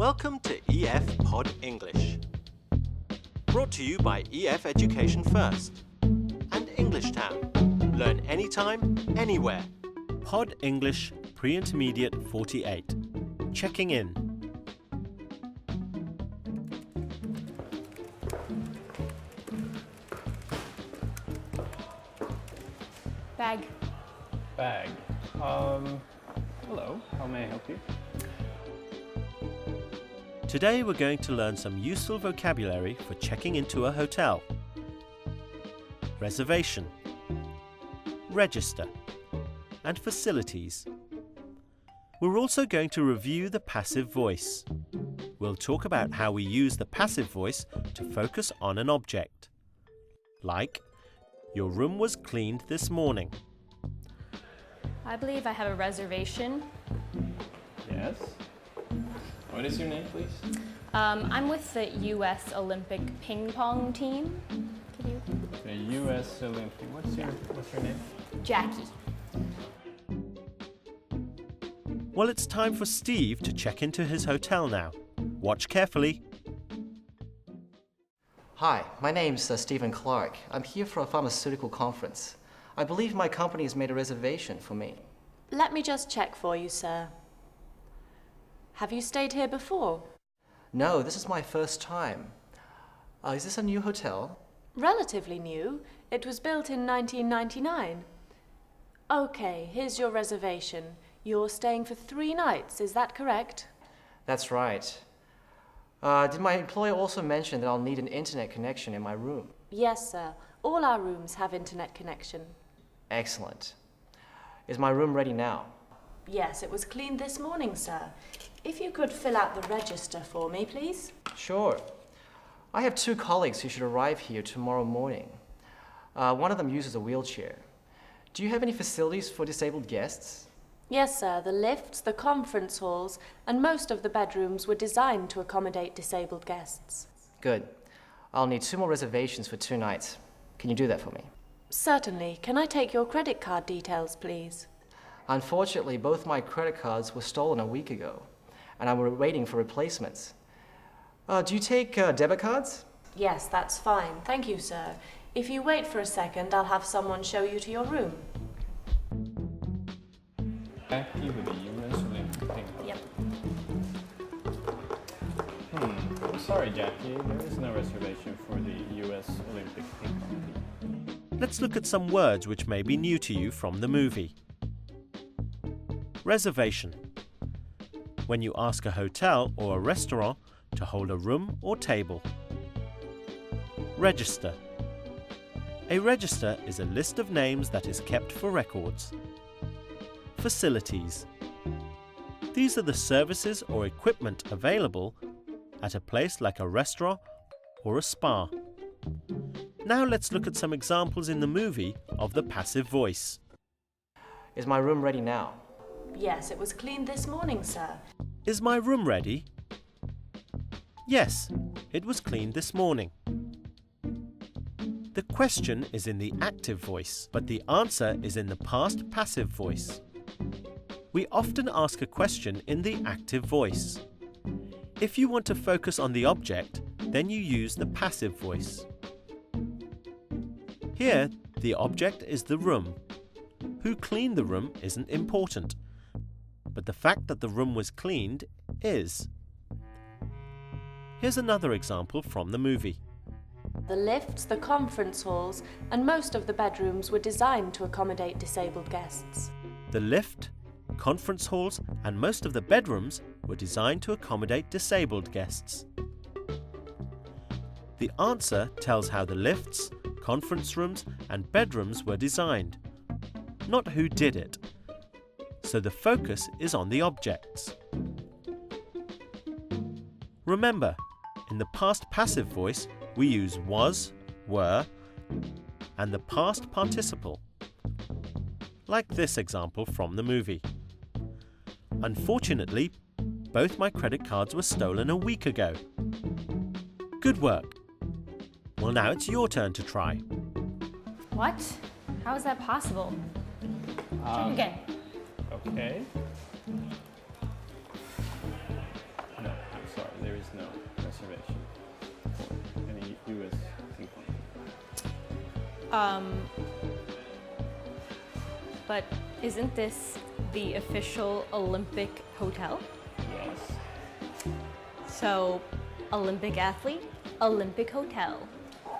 Welcome to EF Pod English. Brought to you by EF Education First and English Town. Learn anytime, anywhere. Pod English Pre-Intermediate 48. Checking in. Bag. Bag. Hello, how may I help you? Today we're going to learn some useful vocabulary for checking into a hotel. Reservation, register, and facilities. We're also going to review the passive voice. We'll talk about how we use the passive voice to focus on an object. Like, your room was cleaned this morning. I believe I have a reservation. Yes. What is your name, please? I'm with the U.S. Olympic ping pong team. Could you? The U.S. Olympic. What's your name? Jackie. Well, it's time for Steve to check into his hotel now. Watch carefully. Hi, my name's Stephen Clark. I'm here for a pharmaceutical conference. I believe my company has made a reservation for me. Let me just check for you, sir. Have you stayed here before? No, this is my first time. Is this a new hotel? Relatively new. It was built in 1999. Okay, here's your reservation. You're staying for 3 nights, is that correct? That's right. Did my employer also mention that I'll need an internet connection in my room? Yes, sir. All our rooms have internet connection. Excellent. Is my room ready now? Yes, it was cleaned this morning, sir. If you could fill out the register for me, please. Sure. I have 2 colleagues who should arrive here tomorrow morning. One of them uses a wheelchair. Do you have any facilities for disabled guests? Yes, sir. The lifts, the conference halls, and most of the bedrooms were designed to accommodate disabled guests. Good. I'll need 2 more reservations for 2 nights. Can you do that for me? Certainly. Can I take your credit card details, please? Unfortunately, both my credit cards were stolen a week ago, and I'm waiting for replacements. Do you take debit cards? Yes, that's fine. Thank you, sir. If you wait for a second, I'll have someone show you to your room. Jackie with the U.S. Olympic ping pong. Yep. I'm sorry, Jackie. There is no reservation for the U.S. Olympic ping pong team. Let's look at some words which may be new to you from the movie. Reservation. When you ask a hotel or a restaurant to hold a room or table. Register. A register is a list of names that is kept for records. Facilities. These are the services or equipment available at a place like a restaurant or a spa. Now let's look at some examples in the movie of the passive voice. Is my room ready now? Yes, it was cleaned this morning, sir. Is my room ready? Yes, it was cleaned this morning. The question is in the active voice, but the answer is in the past passive voice. We often ask a question in the active voice. If you want to focus on the object, then you use the passive voice. Here, the object is the room. Who cleaned the room isn't important, but the fact that the room was cleaned is. Here's another example from the movie. The lifts, the conference halls, and most of the bedrooms were designed to accommodate disabled guests. The lift, conference halls, and most of the bedrooms were designed to accommodate disabled guests. The answer tells how the lifts, conference rooms, and bedrooms were designed, not who did it. So the focus is on the objects. Remember, in the past passive voice, we use was, were, and the past participle. Like this example from the movie. Unfortunately, both my credit cards were stolen a week ago. Good work. Well, now it's your turn to try. What? How is that possible? Check again. Okay. No, I'm reservation for any US ping pong team. But isn't this the official Olympic hotel? Yes. So, Olympic athlete, Olympic hotel.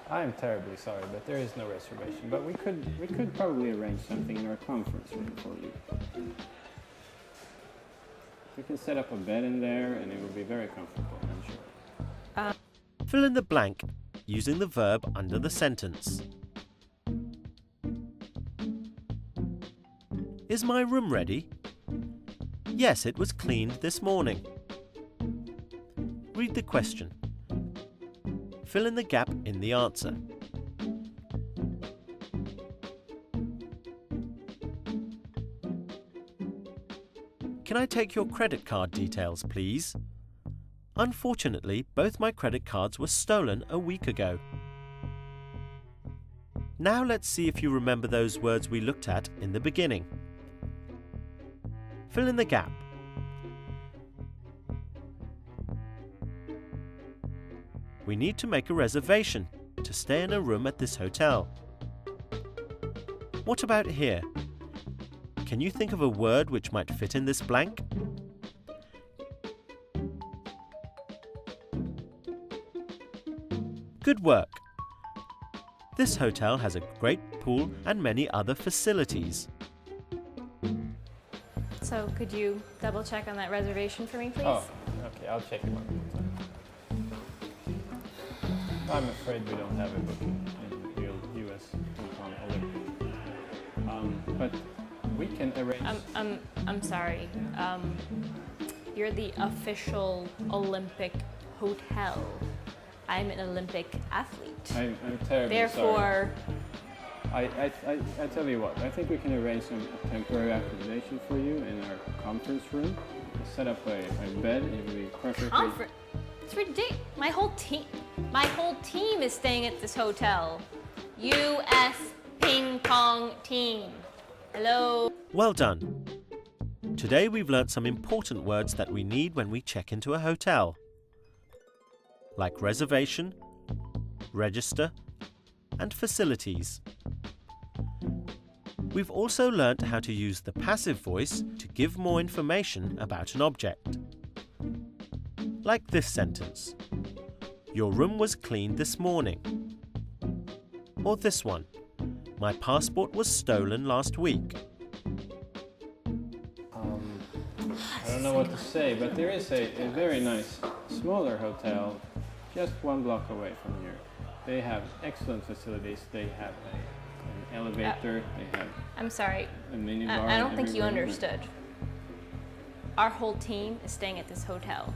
I'm terribly sorry, but there is no reservation. But we could probably arrange something in our conference room for you. We can set up a bed in there, and it will be very comfortable, I'm sure. Fill in the blank using the verb under the sentence. Is my room ready? Yes, it was cleaned this morning. Read the question. Fill in the gap in the answer. Can I take your credit card details, please? Unfortunately, both my credit cards were stolen a week ago. Now let's see if you remember those words we looked at in the beginning. Fill in the gap. We need to make a reservation to stay in a room at this hotel. What about here? Can you think of a word which might fit in this blank? Good work! This hotel has a great pool and many other facilities. So, could you double check on that reservation for me, please? Oh, okay, I'll check it one more time. I'm afraid we don't have a booking in real US ping pong Olympic. But we can arrange. I'm sorry. You're the official Olympic hotel. I'm an Olympic athlete. I'm terribly Therefore, sorry. I tell you what, I think we can arrange some temporary accommodation for you in our conference room. Set up a bed, it will be perfectly... It's ridiculous. My whole team is staying at this hotel. US ping pong team. Hello. Well done! Today we've learnt some important words that we need when we check into a hotel, like reservation, register, and facilities. We've also learnt how to use the passive voice to give more information about an object. Like this sentence. Your room was cleaned this morning. Or this one. My passport was stolen last week. I don't know what to say, but there is a very nice smaller hotel just 1 block away from here. They have excellent facilities. They have an elevator. They have I'm sorry. a minibar. I don't think you everywhere. understood. Our whole team is staying at this hotel.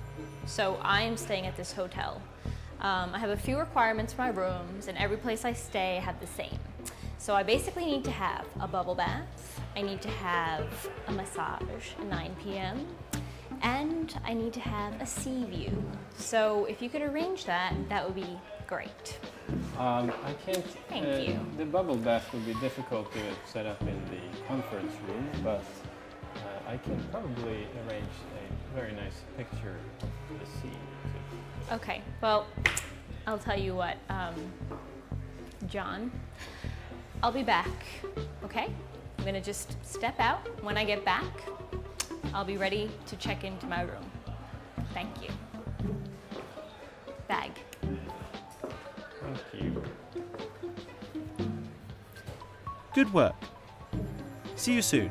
So I am staying at this hotel. I have a few requirements for my rooms, and every place I stay I have the same. So I basically need to have a bubble bath, I need to have a massage at 9 p.m., and I need to have a sea view. So if you could arrange that, that would be great. I can't. Thank you. The bubble bath would be difficult to set up in the conference room, but I can probably arrange a very nice picture of the sea. Okay, well, I'll tell you what, John, I'll be back, okay? I'm gonna just step out. When I get back, I'll be ready to check into my room. Thank you. Bag. Thank you. Good work! See you soon!